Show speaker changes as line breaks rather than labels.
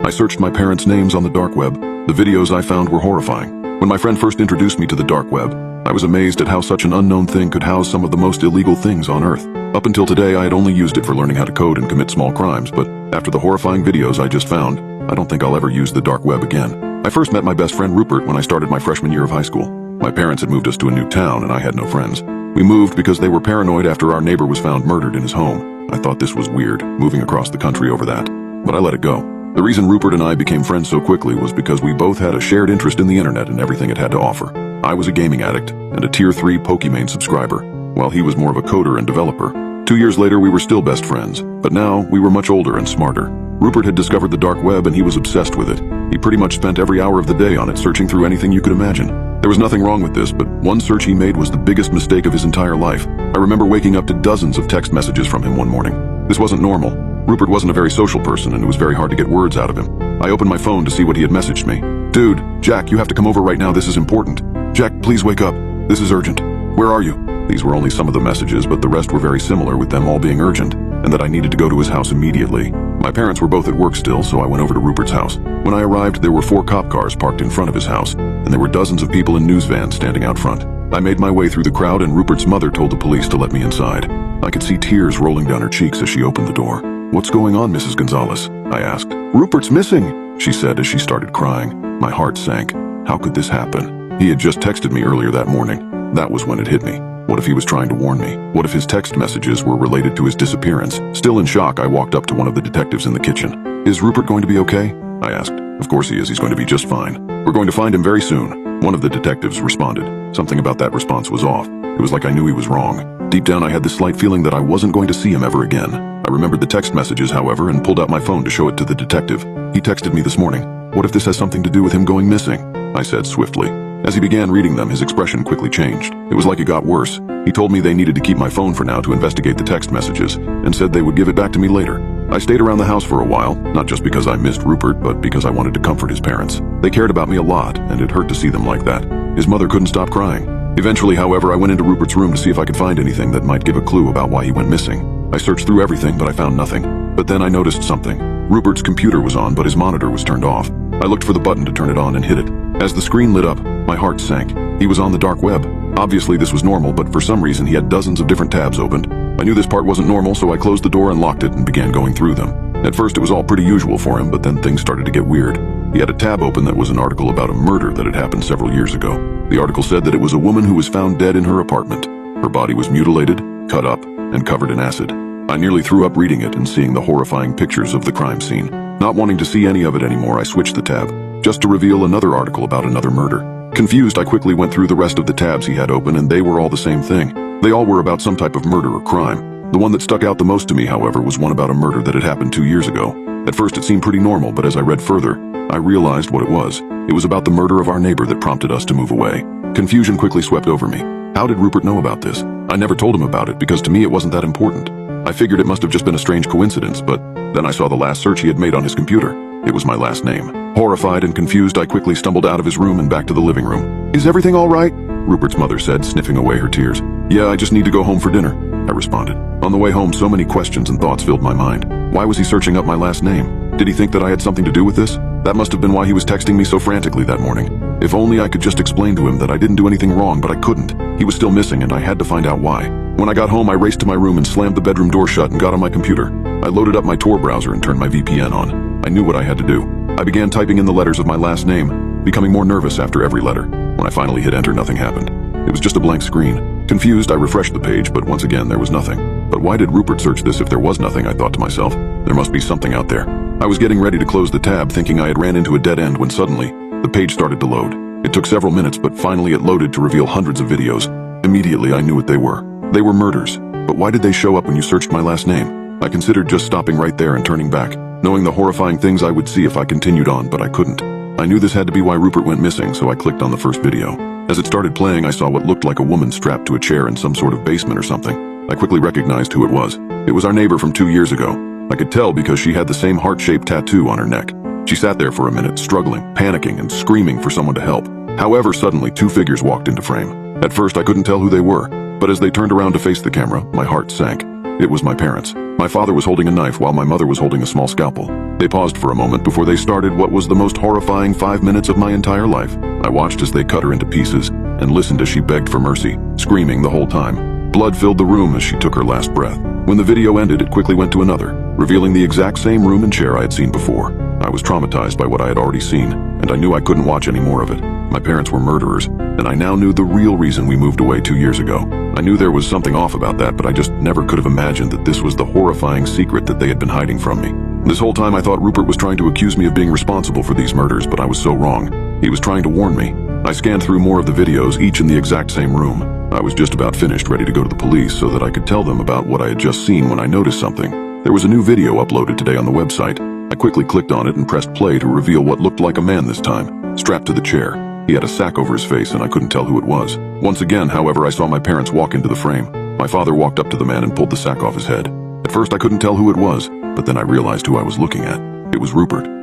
I searched my parents' names on the dark web. The videos I found were horrifying. When my friend first introduced me to the dark web, I was amazed at how such an unknown thing could house some of the most illegal things on Earth. Up until today, I had only used it for learning how to code and commit small crimes, but after the horrifying videos I just found, I don't think I'll ever use the dark web again. I first met my best friend Rupert when I started my freshman year of high school. My parents had moved us to a new town and I had no friends. We moved because they were paranoid after our neighbor was found murdered in his home. I thought this was weird, moving across the country over that, but I let it go. The reason Rupert and I became friends so quickly was because we both had a shared interest in the internet and everything it had to offer. I was a gaming addict and a Tier 3 Pokemon subscriber, while he was more of a coder and developer. 2 years later, we were still best friends, but now we were much older and smarter. Rupert had discovered the dark web and he was obsessed with it. He pretty much spent every hour of the day on it, searching through anything you could imagine. There was nothing wrong with this, but one search he made was the biggest mistake of his entire life. I remember waking up to dozens of text messages from him one morning. This wasn't normal. Rupert wasn't a very social person and it was very hard to get words out of him. I opened my phone to see what he had messaged me. "Dude, Jack, you have to come over right now, this is important. Jack, please wake up. This is urgent. Where are you?" These were only some of the messages, but the rest were very similar, with them all being urgent, and that I needed to go to his house immediately. My parents were both at work still, so I went over to Rupert's house. When I arrived, there were 4 cop cars parked in front of his house, and there were dozens of people in news vans standing out front. I made my way through the crowd, and Rupert's mother told the police to let me inside. I could see tears rolling down her cheeks as she opened the door. "What's going on, Mrs. Gonzalez?" I asked. "Rupert's missing," she said as she started crying. My heart sank. How could this happen? He had just texted me earlier that morning. That was when it hit me. What if he was trying to warn me? What if his text messages were related to his disappearance? Still in shock, I walked up to one of the detectives in the kitchen. "Is Rupert going to be okay?" I asked. "Of course he is. He's going to be just fine. We're going to find him very soon." One of the detectives responded. Something about that response was off. It was like I knew he was wrong. Deep down, I had this slight feeling that I wasn't going to see him ever again. I remembered the text messages, however, and pulled out my phone to show it to the detective. "He texted me this morning. What if this has something to do with him going missing?" I said swiftly. As he began reading them, his expression quickly changed. It was like it got worse. He told me they needed to keep my phone for now to investigate the text messages, and said they would give it back to me later. I stayed around the house for a while, not just because I missed Rupert, but because I wanted to comfort his parents. They cared about me a lot, and it hurt to see them like that. His mother couldn't stop crying. Eventually, however, I went into Rupert's room to see if I could find anything that might give a clue about why he went missing. I searched through everything, but I found nothing. But then I noticed something. Rupert's computer was on, but his monitor was turned off. I looked for the button to turn it on and hit it. As the screen lit up, my heart sank. He was on the dark web. Obviously this was normal, but for some reason he had dozens of different tabs opened. I knew this part wasn't normal, so I closed the door and locked it and began going through them. At first it was all pretty usual for him, but then things started to get weird. He had a tab open that was an article about a murder that had happened several years ago. The article said that it was a woman who was found dead in her apartment. Her body was mutilated, cut up, and covered in acid. I nearly threw up reading it and seeing the horrifying pictures of the crime scene. Not wanting to see any of it anymore, I switched the tab, just to reveal another article about another murder. Confused, I quickly went through the rest of the tabs he had open, and they were all the same thing. They all were about some type of murder or crime. The one that stuck out the most to me, however, was one about a murder that had happened 2 years ago. At first it seemed pretty normal, but as I read further, I realized what it was. It was about the murder of our neighbor that prompted us to move away. Confusion quickly swept over me. How did Rupert know about this? I never told him about it because to me it wasn't that important. I figured it must have just been a strange coincidence, but then I saw the last search he had made on his computer. It was my last name. Horrified and confused, I quickly stumbled out of his room and back to the living room. "Is everything all right?" Rupert's mother said, sniffing away her tears. "Yeah, I just need to go home for dinner," I responded. On the way home, so many questions and thoughts filled my mind. Why was he searching up my last name? Did he think that I had something to do with this? That must have been why he was texting me so frantically that morning. If only I could just explain to him that I didn't do anything wrong, but I couldn't. He was still missing and I had to find out why. When I got home, I raced to my room and slammed the bedroom door shut and got on my computer. I loaded up my Tor browser and turned my VPN on. I knew what I had to do. I began typing in the letters of my last name, becoming more nervous after every letter. When I finally hit enter, nothing happened. It was just a blank screen. Confused, I refreshed the page, but once again, there was nothing. But why did Rupert search this if there was nothing, I thought to myself. There must be something out there. I was getting ready to close the tab, thinking I had ran into a dead end when suddenly, the page started to load. It took several minutes, but finally it loaded to reveal hundreds of videos. Immediately, I knew what they were. They were murders. But why did they show up when you searched my last name? I considered just stopping right there and turning back, knowing the horrifying things I would see if I continued on, but I couldn't. I knew this had to be why Rupert went missing, so I clicked on the first video. As it started playing, I saw what looked like a woman strapped to a chair in some sort of basement or something. I quickly recognized who it was. It was our neighbor from 2 years ago. I could tell because she had the same heart-shaped tattoo on her neck. She sat there for a minute, struggling, panicking, and screaming for someone to help. However, suddenly 2 figures walked into frame. At first, I couldn't tell who they were, but as they turned around to face the camera, my heart sank. It was my parents. My father was holding a knife while my mother was holding a small scalpel. They paused for a moment before they started what was the most horrifying 5 minutes of my entire life. I watched as they cut her into pieces and listened as she begged for mercy, screaming the whole time. Blood filled the room as she took her last breath. When the video ended, it quickly went to another, revealing the exact same room and chair I had seen before. I was traumatized by what I had already seen, and I knew I couldn't watch any more of it. My parents were murderers, and I now knew the real reason we moved away 2 years ago. I knew there was something off about that, but I just never could have imagined that this was the horrifying secret that they had been hiding from me. This whole time I thought Rupert was trying to accuse me of being responsible for these murders, but I was so wrong. He was trying to warn me. I scanned through more of the videos, each in the exact same room. I was just about finished, ready to go to the police so that I could tell them about what I had just seen when I noticed something. There was a new video uploaded today on the website. I quickly clicked on it and pressed play to reveal what looked like a man this time, strapped to the chair. He had a sack over his face and I couldn't tell who it was. Once again, however, I saw my parents walk into the frame. My father walked up to the man and pulled the sack off his head. At first I couldn't tell who it was, but then I realized who I was looking at. It was Rupert.